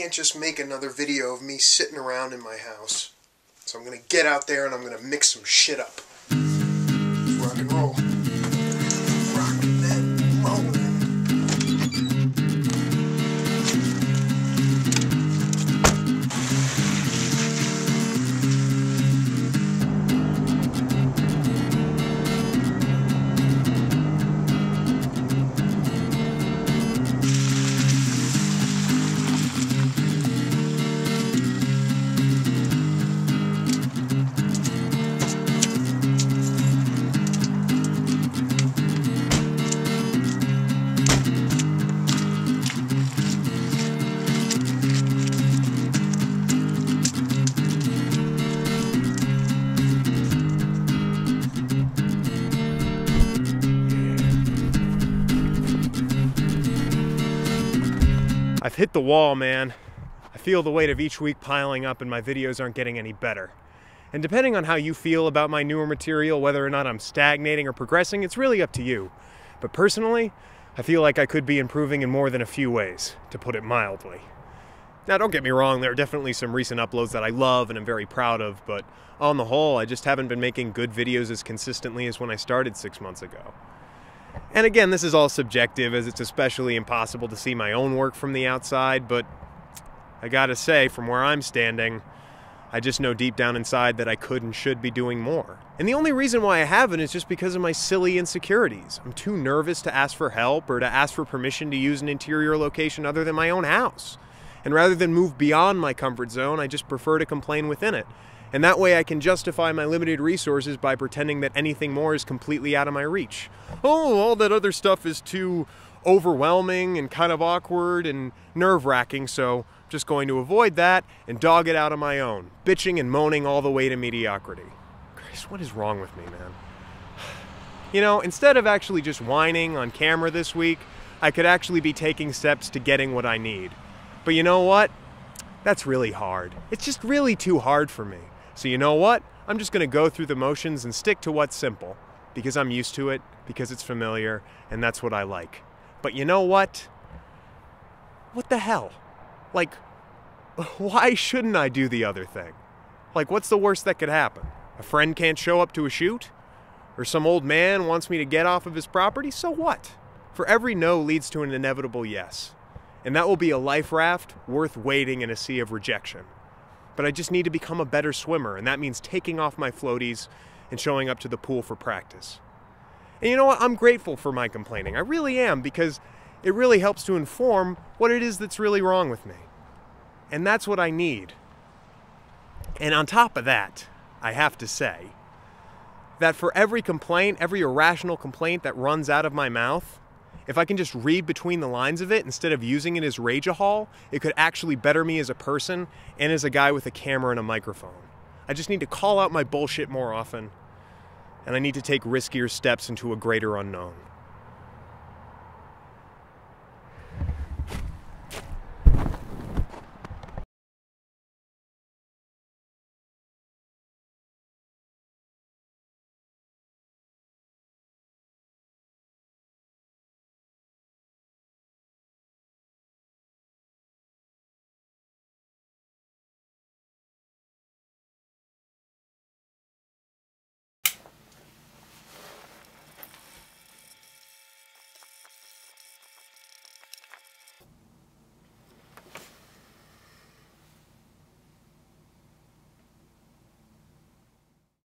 can't just make another video of me sitting around in my house. So I'm gonna get out there and I'm gonna mix some shit up. Rock and roll. Rockin' and rollin'. I've hit the wall, man. I feel the weight of each week piling up and my videos aren't getting any better. And depending on how you feel about my newer material, whether or not I'm stagnating or progressing, it's really up to you. But personally, I feel like I could be improving in more than a few ways, to put it mildly. Now, don't get me wrong, there are definitely some recent uploads that I love and I'm very proud of, but on the whole, I just haven't been making good videos as consistently as when I started 6 months ago. And again, this is all subjective, as it's especially impossible to see my own work from the outside, but I gotta say, from where I'm standing, I just know deep down inside that I could and should be doing more. And the only reason why I haven't is just because of my silly insecurities. I'm too nervous to ask for help or to ask for permission to use an interior location other than my own house. And rather than move beyond my comfort zone, I just prefer to complain within it. And that way I can justify my limited resources by pretending that anything more is completely out of my reach. Oh, all that other stuff is too overwhelming and kind of awkward and nerve-wracking, so I'm just going to avoid that and dog it out on my own, bitching and moaning all the way to mediocrity. Christ, what is wrong with me, man? You know, instead of actually just whining on camera this week, I could actually be taking steps to getting what I need. But you know what? That's really hard. It's just really too hard for me. So you know what? I'm just going to go through the motions and stick to what's simple. Because I'm used to it, because it's familiar, and that's what I like. But you know what? What the hell? Like, why shouldn't I do the other thing? Like, what's the worst that could happen? A friend can't show up to a shoot? Or some old man wants me to get off of his property? So what? For every no leads to an inevitable yes. And that will be a life raft worth wading in a sea of rejection. But I just need to become a better swimmer, and that means taking off my floaties and showing up to the pool for practice. And you know what? I'm grateful for my complaining. I really am, because it really helps to inform what it is that's really wrong with me. And that's what I need. And on top of that, I have to say that for every complaint, every irrational complaint that runs out of my mouth, if I can just read between the lines of it instead of using it as rage-a-haul, it could actually better me as a person and as a guy with a camera and a microphone. I just need to call out my bullshit more often, and I need to take riskier steps into a greater unknown.